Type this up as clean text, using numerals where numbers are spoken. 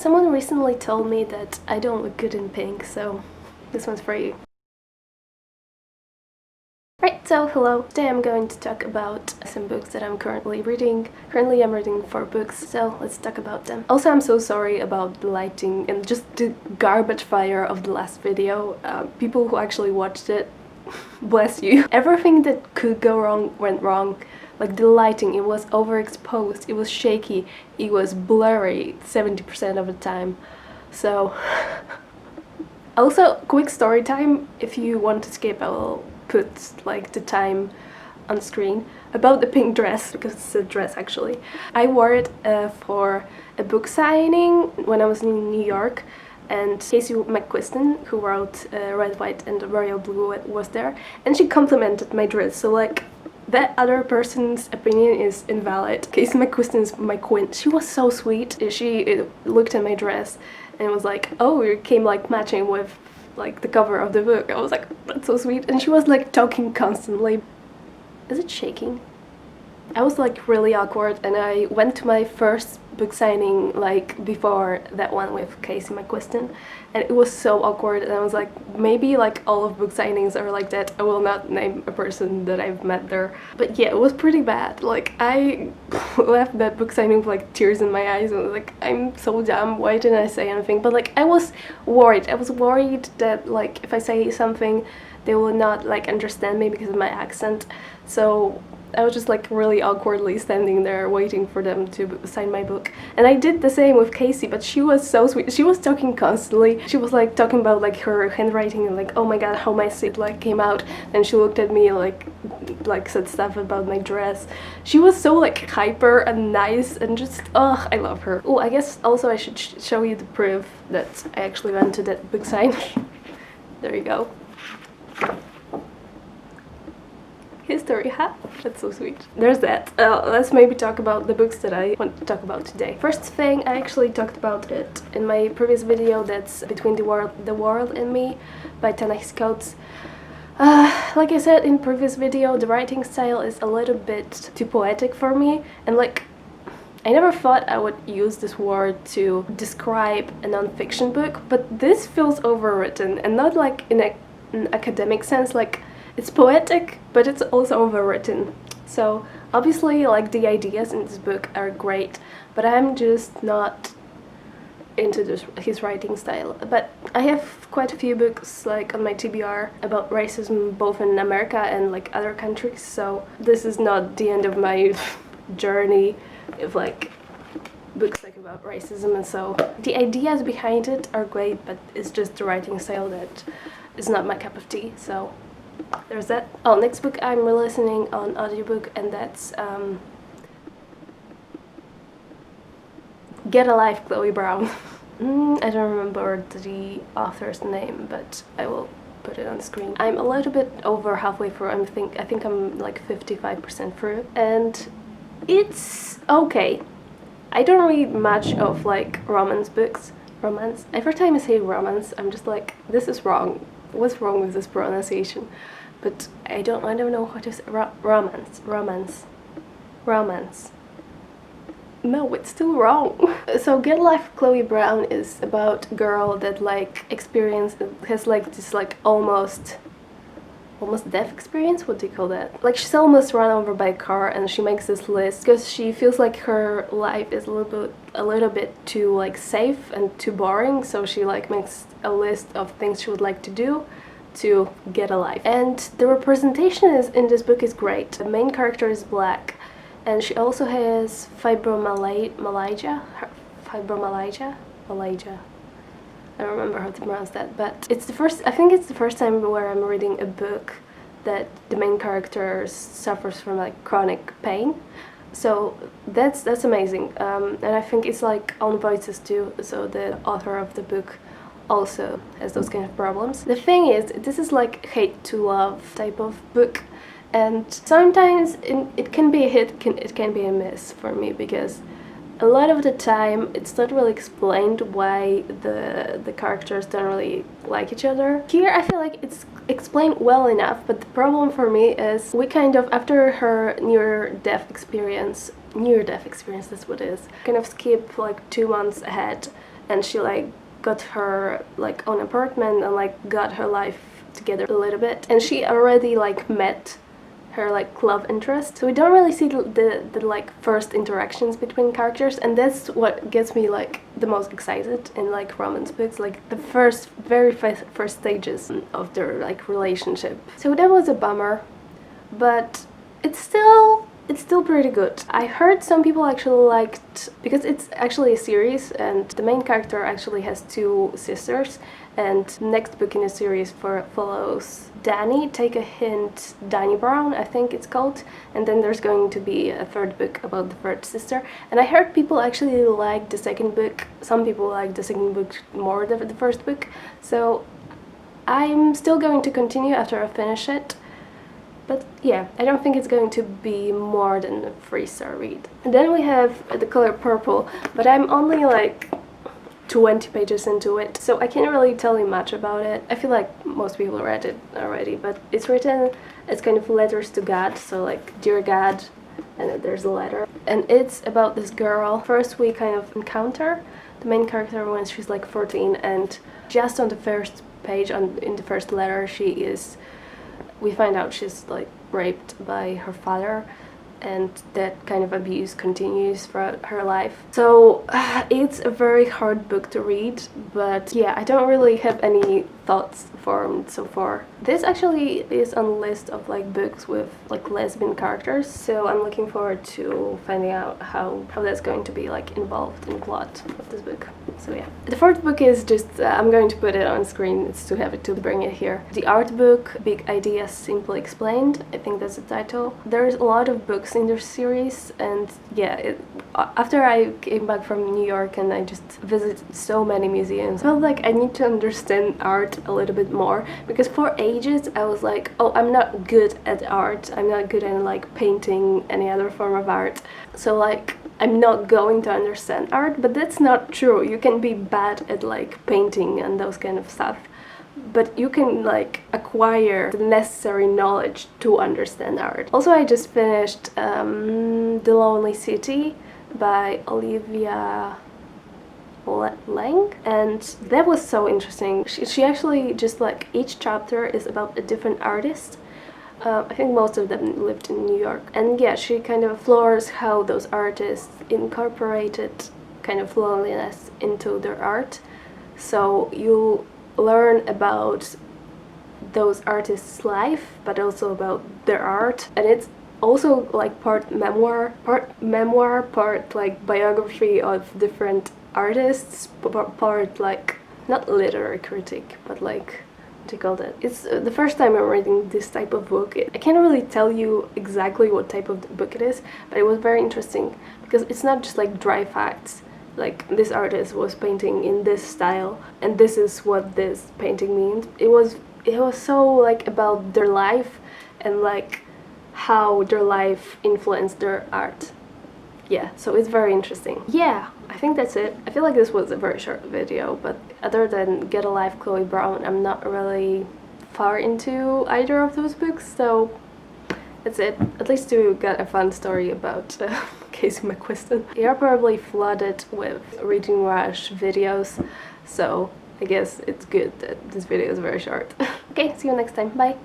Someone recently told me that I don't look good in pink, so this one's for you. Right, so hello. Today I'm going to talk about some books that I'm currently reading. Currently I'm reading 4 books, so let's talk about them. Also, I'm so sorry about the lighting and just the garbage fire of the last video. People who actually watched it, bless you. Everything that could go wrong went wrong. Like the lighting, it was overexposed, it was shaky, it was blurry 70% of the time. So also, quick story time. If you want to skip, I will put like the time on screen. About the pink dress, because it's a dress actually. I wore it for a book signing when I was in New York, and Casey McQuiston, who wrote Red, White and Royal Blue, was there, and she complimented my dress. So like, that other person's opinion is invalid. Casey McQuiston's my queen. She was so sweet. She looked at my dress and was like, oh, you came like matching with like the cover of the book. I was like, that's so sweet. And she was like talking constantly. Is it shaking? I was like really awkward, and I went to my first book signing like before that one with Casey McQuiston, and it was so awkward, and I was like, maybe like all of book signings are like that. I will not name a person that I've met there, but yeah, it was pretty bad. Like, I left that book signing with like tears in my eyes and was like, I'm so dumb, why didn't I say anything? But like, I was worried that like if I say something they will not like understand me because of my accent. So I was just like really awkwardly standing there waiting for them to sign my book. And I did the same with Casey, but she was so sweet. She was talking constantly. She was like talking about like her handwriting and like, oh my god, how messy it like came out. And she looked at me like said stuff about my dress. She was so like hyper and nice and just, oh, I love her. Oh, I guess also I should show you the proof that I actually went to that book sign. There you go. History, huh? That's so sweet. There's that. Let's maybe talk about the books that I want to talk about today. First thing, I actually talked about it in my previous video, that's Between the World and Me by ta-nehisi. Like I said in previous video, the writing style is a little bit too poetic for me, and like, I never thought I would use this word to describe a non-fiction book, but this feels overwritten, and not like in an academic sense. Like, it's poetic, but it's also overwritten. So obviously like the ideas in this book are great, but I'm just not into his writing style. But I have quite a few books like on my TBR about racism both in America and like other countries, so this is not the end of my journey of like books like about racism. And so the ideas behind it are great, but it's just the writing style that is not my cup of tea. So there's that. Oh, next book I'm re-listening on audiobook, and that's Get a Life, Chloe Brown. I don't remember the author's name, but I will put it on the screen. I'm a little bit over halfway through. I think I'm like 55% through, and it's okay. I don't read much of like romance books. Romance? Every time I say romance, I'm just like, this is wrong. What's wrong with this pronunciation? But I don't know how to say romance. No, it's still wrong. So Get Life Chloe Brown is about a girl that like has like this like almost death experience. What do you call that? Like, she's almost run over by a car, and she makes this list because she feels like her life is a little bit too like safe and too boring, so she like makes a list of things she would like to do to get a life. And the representation in this book is great. The main character is black, and she also has fibromyalgia. I don't remember how to pronounce that, but I think it's the first time where I'm reading a book that the main character suffers from like chronic pain. So that's amazing. And I think it's like on voices too, so the author of the book also has those kind of problems. The thing is, this is like hate to love type of book, and sometimes it can be a hit, it can be a miss for me, because a lot of the time it's not really explained why the characters don't really like each other. Here I feel like it's explained well enough, but the problem for me is we kind of, after her near-death experience, that's what it is, kind of skip like 2 months ahead and she like got her like own apartment and like got her life together a little bit, and she already like met her like love interest, so we don't really see the like first interactions between characters, and that's what gets me like the most excited in like romance books, like the very first stages of their like relationship. So that was a bummer, but it's still pretty good. I heard some people actually liked, because it's actually a series and the main character actually has two sisters, and next book in the series follows Danny, take a hint, Danny Brown, I think it's called, and then there's going to be a third book about the third sister. And I heard people actually like the second book. Some people like the second book more than the first book, so I'm still going to continue after I finish it. But yeah, I don't think it's going to be more than a 3-star read. And then we have The Color Purple, but I'm only like 20 pages into it, so I can't really tell you much about it. I feel like most people read it already, but it's written as kind of letters to God, so like, Dear God, and then there's a letter. And it's about this girl. First we kind of encounter the main character when she's like 14, and just on the first page, in the first letter, we find out she's like raped by her father, and that kind of abuse continues throughout her life. So it's a very hard book to read, but yeah, I don't really have any thoughts formed so far. This actually is on a list of like books with like lesbian characters, so I'm looking forward to finding out how that's going to be like involved in the plot of this book. So yeah. The fourth book is just, I'm going to put it on screen, it's too heavy to bring it here. The art book, Big Ideas Simply Explained, I think that's the title. There's a lot of books in this series, and yeah, after I came back from New York and I just visited so many museums, I felt like I need to understand art a little bit more, because for ages I was like, oh, I'm not good at art, I'm not good at like painting, any other form of art, so like I'm not going to understand art. But that's not true. You can be bad at like painting and those kind of stuff, but you can like acquire the necessary knowledge to understand art. Also, I just finished The Lonely City by Olivia Laing, and that was so interesting. She actually just like, each chapter is about a different artist. I think most of them lived in New York, and yeah, she kind of explores how those artists incorporated kind of loneliness into their art. So you learn about those artists' life, but also about their art, and it's also like part memoir, part like biography of different artists, part like, not literary critic, but like, what do you call that? It's the first time I'm reading this type of book. I can't really tell you exactly what type of book it is, but it was very interesting because it's not just like dry facts, like this artist was painting in this style and this is what this painting means. It was so like about their life and like how their life influenced their art. Yeah, so it's very interesting. Yeah, I think that's it. I feel like this was a very short video, but other than Get a Life, Chloe Brown, I'm not really far into either of those books, so that's it. At least you got a fun story about Casey McQuiston. You're probably flooded with reading rush videos, so I guess it's good that this video is very short. Okay, see you next time. Bye!